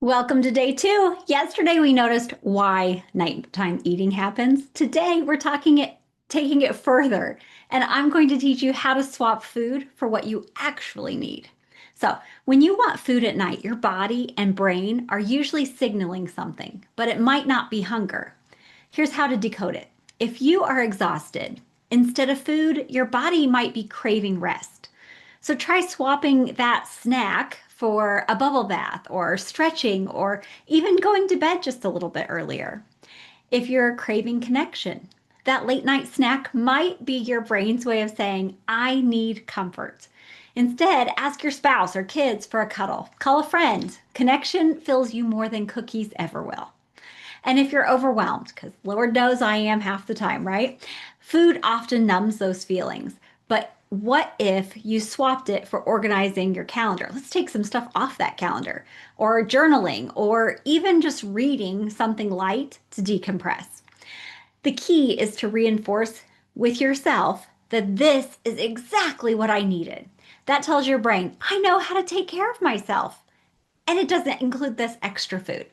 Welcome to day two. Yesterday we noticed why nighttime eating happens. Today we're taking it further, and I'm going to teach you how to swap food for what you actually need. So, when you want food at night, your body and brain are usually signaling something, but it might not be hunger. Here's how to decode it. If you are exhausted, instead of food, your body might be craving rest. So try swapping that snack for a bubble bath or stretching or even going to bed just a little bit earlier. If you're craving connection, that late night snack might be your brain's way of saying, I need comfort. Instead, ask your spouse or kids for a cuddle. Call a friend. Connection fills you more than cookies ever will. And if you're overwhelmed, because Lord knows I am half the time, right? Food often numbs those feelings. But what if you swapped it for organizing your calendar? Let's take some stuff off that calendar, or journaling, or even just reading something light to decompress. The key is to reinforce with yourself that this is exactly what I needed. That tells your brain, I know how to take care of myself. And it doesn't include this extra food.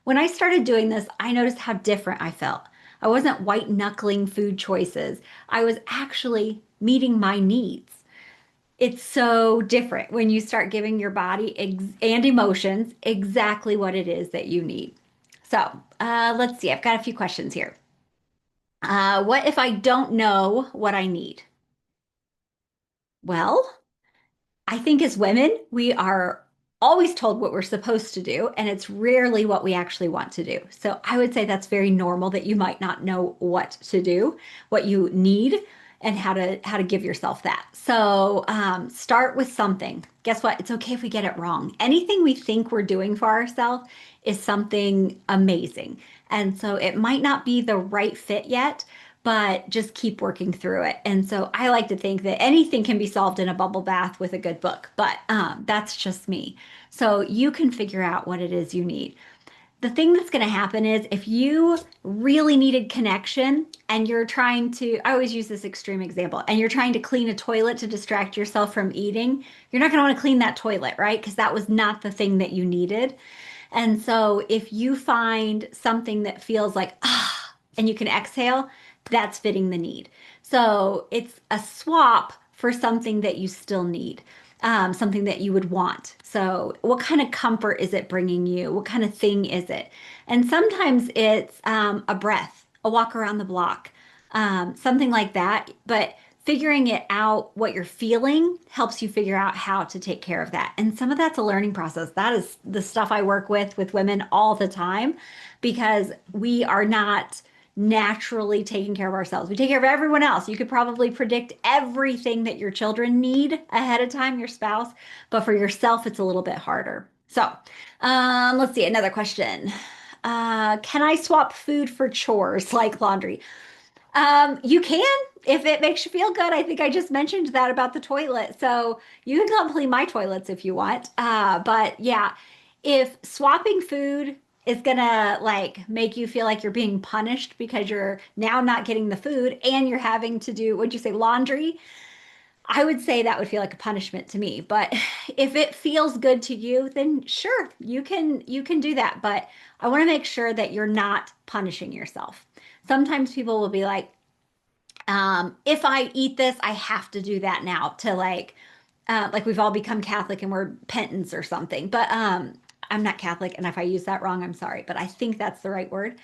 When I started doing this, I noticed how different I felt. I wasn't white knuckling food choices. I was actually meeting my needs. It's so different when you start giving your body and emotions exactly what it is that you need. So let's see, I've got a few questions here. What if I don't know what I need? Well, I think as women, we are always told what we're supposed to do, and it's rarely what we actually want to do. So I would say that's very normal that you might not know what to do, what you need, and how to give yourself that. So start with something. Guess what? It's okay if we get it wrong. Anything we think we're doing for ourselves is something amazing. And so it might not be the right fit yet, but just keep working through it. And so I like to think that anything can be solved in a bubble bath with a good book, but that's just me. So you can figure out what it is you need. The thing that's going to happen is if you really needed connection and you're trying to, I always use this extreme example, and you're trying to clean a toilet to distract yourself from eating, you're not going to want to clean that toilet, right? Because that was not the thing that you needed. And so if you find something that feels like, and you can exhale, that's fitting the need. So it's a swap for something that you still need, something that you would want. So what kind of comfort is it bringing you? What kind of thing is it? And sometimes it's a breath, a walk around the block, something like that. But figuring it out, what you're feeling, helps you figure out how to take care of that. And some of that's a learning process. That is the stuff I work with women all the time because we are not naturally taking care of ourselves. We take care of everyone else. You could probably predict everything that your children need ahead of time, your spouse, but for yourself, it's a little bit harder. So, let's see, another question. Can I swap food for chores like laundry? You can if it makes you feel good. I think I just mentioned that about the toilet. So you can come clean my toilets if you want. But yeah, if swapping food is gonna like make you feel like you're being punished because you're now not getting the food and you're having to do, what'd you say, laundry? I would say that would feel like a punishment to me. But if it feels good to you, then sure, you can do that. But I want to make sure that you're not punishing yourself. Sometimes people will be if I eat this, I have to do that now to like we've all become Catholic and we're penitents or something. But I'm not Catholic, and if I use that wrong, I'm sorry, but I think that's the right word.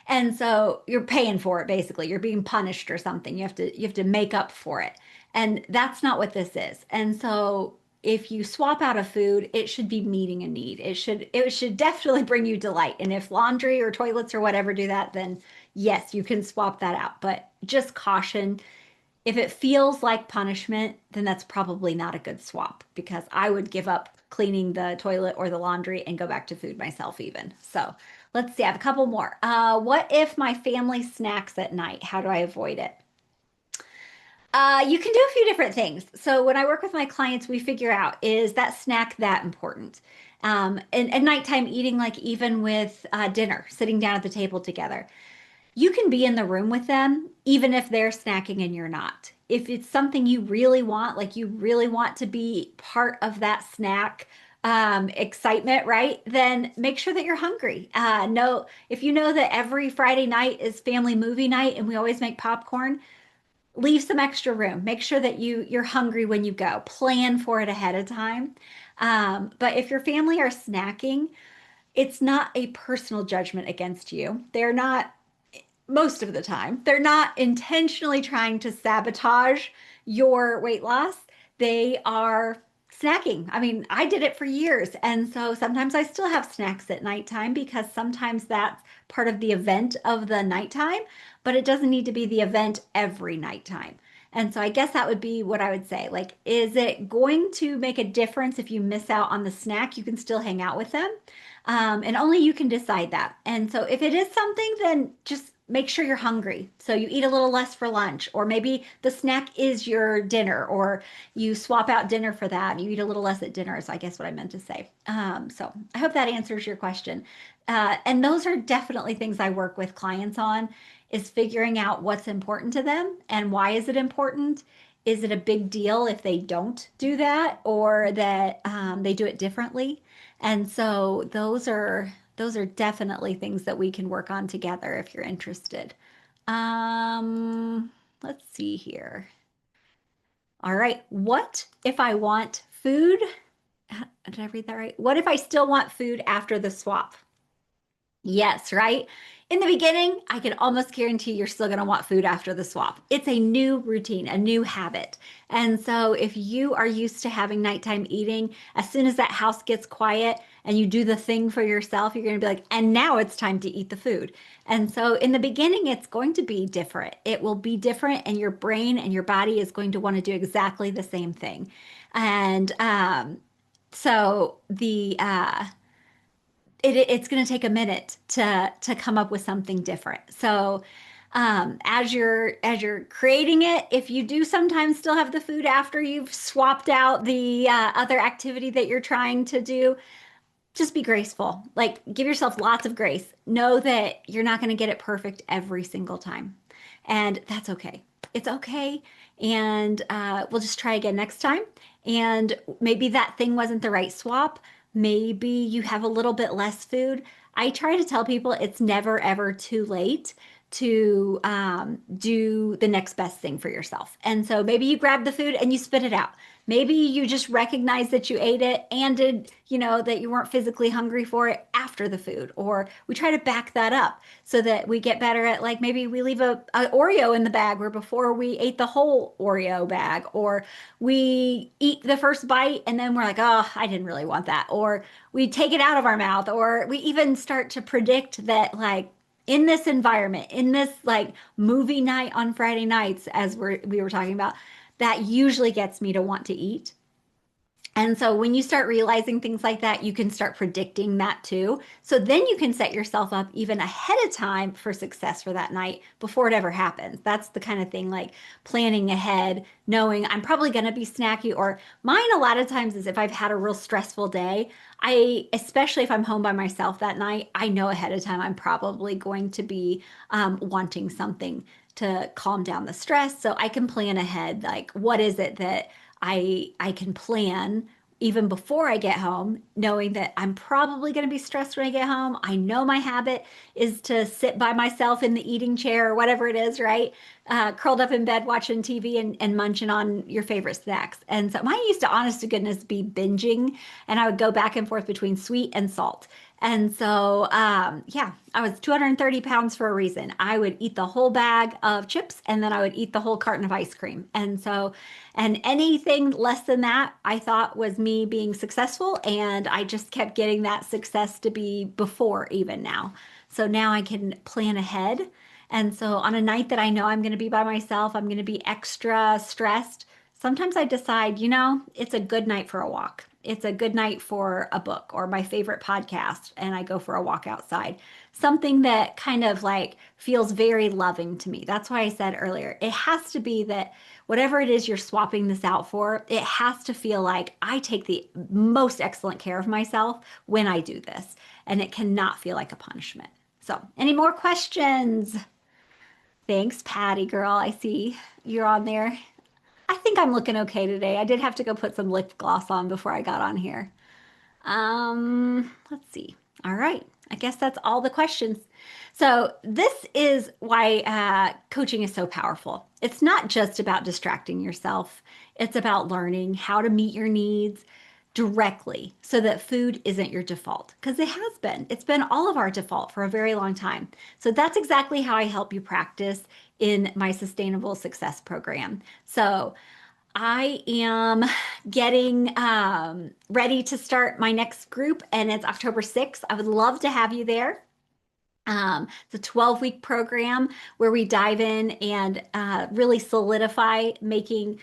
And so you're paying for it basically. You're being punished or something. You have to make up for it. And that's not what this is. And so if you swap out a food, it should be meeting a need. It should definitely bring you delight. And if laundry or toilets or whatever do that, then yes, you can swap that out. But just caution, if it feels like punishment, then that's probably not a good swap because I would give up cleaning the toilet or the laundry and go back to food myself even. So let's see, I have a couple more. What if my family snacks at night? How do I avoid it? You can do a few different things. So when I work with my clients, we figure out, is that snack that important? And nighttime eating, like even with dinner, sitting down at the table together, you can be in the room with them, even if they're snacking and you're not. If it's something you really want, like you really want to be part of that snack, excitement, right? Then make sure that you're hungry. No, if you know that every Friday night is family movie night and we always make popcorn, leave some extra room. Make sure that you're hungry when you go. Plan for it ahead of time. But if your family are snacking, it's not a personal judgment against you. They're not most of the time. They're not intentionally trying to sabotage your weight loss. They are snacking. I mean, I did it for years. And so sometimes I still have snacks at nighttime because sometimes that's part of the event of the nighttime, but it doesn't need to be the event every nighttime. And so I guess that would be what I would say. Like, is it going to make a difference if you miss out on the snack? You can still hang out with them. And only you can decide that. And so if it is something, then just make sure you're hungry. So you eat a little less for lunch, or maybe the snack is your dinner, or you swap out dinner for that and you eat a little less at dinner, is I guess what I meant to say. So I hope that answers your question. And those are definitely things I work with clients on, is figuring out what's important to them and why is it important. Is it a big deal if they don't do that, or that they do it differently? And so those are definitely things that we can work on together if you're interested. Let's see here. All right. What if I want food? Did I read that right? What if I still want food after the swap? Yes, right? In the beginning, I can almost guarantee you're still going to want food after the swap. It's a new routine, a new habit. And so if you are used to having nighttime eating, as soon as that house gets quiet and you do the thing for yourself, you're going to be like, and now it's time to eat the food. And so in the beginning, it's going to be different. It will be different, and your brain and your body is going to want to do exactly the same thing. And so it's going to take a minute to come up with something different. So as you're creating it, if you do sometimes still have the food after you've swapped out the other activity that you're trying to do, just be graceful. Like, give yourself lots of grace. Know that you're not going to get it perfect every single time, and that's okay. It's okay. And we'll just try again next time. And maybe that thing wasn't the right swap. Maybe you have a little bit less food. I try to tell people it's never ever too late to do the next best thing for yourself. And so maybe you grab the food and you spit it out. Maybe you just recognize that you ate it and that you weren't physically hungry for it after the food. Or we try to back that up so that we get better at, like, maybe we leave a Oreo in the bag where before we ate the whole Oreo bag, or we eat the first bite and then we're like, oh, I didn't really want that. Or we take it out of our mouth, or we even start to predict that, like, in this environment, in this like movie night on Friday nights, as we were talking about, that usually gets me to want to eat. And so when you start realizing things like that, you can start predicting that too. So then you can set yourself up even ahead of time for success for that night before it ever happens. That's the kind of thing, like planning ahead, knowing I'm probably going to be snacky. Or mine a lot of times is if I've had a real stressful day, especially if I'm home by myself that night, I know ahead of time I'm probably going to be wanting something to calm down the stress. So I can plan ahead, like, what is it that I can plan even before I get home, knowing that I'm probably going to be stressed when I get home. I know my habit is to sit by myself in the eating chair or whatever it is, right? Curled up in bed watching TV and munching on your favorite snacks. And so mine used to, honest to goodness, be binging, and I would go back and forth between sweet and salt. And so, yeah, I was 230 pounds for a reason. I would eat the whole bag of chips and then I would eat the whole carton of ice cream. And so, and anything less than that, I thought was me being successful. And I just kept getting that success to be before even now. So now I can plan ahead. And so on a night that I know I'm going to be by myself, I'm going to be extra stressed. Sometimes I decide, it's a good night for a walk. It's a good night for a book or my favorite podcast, and I go for a walk outside. Something that kind of like feels very loving to me. That's why I said earlier, it has to be that whatever it is you're swapping this out for, it has to feel like I take the most excellent care of myself when I do this, and it cannot feel like a punishment. So, any more questions? Thanks, Patty girl. I see you're on there. I think I'm looking okay today. I did have to go put some lip gloss on before I got on here. Let's see. All right. I guess that's all the questions. So this is why coaching is so powerful. It's not just about distracting yourself. It's about learning how to meet your needs directly so that food isn't your default because it has been. It's been all of our default for a very long time. So that's exactly how I help you practice in my sustainable success program. So I am getting ready to start my next group, and it's October 6th. I would love to have you there. It's a 12-week program where we dive in and really solidify making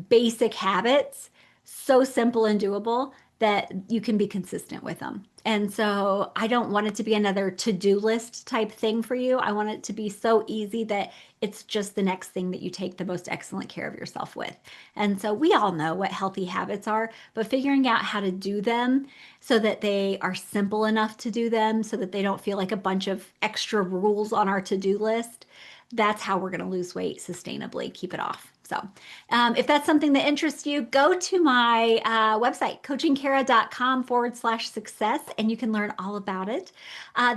basic habits so simple and doable that you can be consistent with them. And so I don't want it to be another to-do list type thing for you. I want it to be so easy that it's just the next thing that you take the most excellent care of yourself with. And so we all know what healthy habits are, but figuring out how to do them so that they are simple enough to do them, so that they don't feel like a bunch of extra rules on our to-do list. That's how we're going to lose weight sustainably, keep it off. So, if that's something that interests you, go to my website, coachingkara.com/success, and you can learn all about it.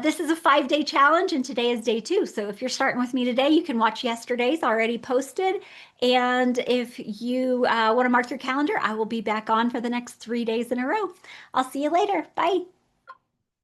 This is a 5-day challenge, and today is day 2. So, if you're starting with me today, you can watch yesterday's already posted. And if you want to mark your calendar, I will be back on for the next 3 days in a row. I'll see you later. Bye.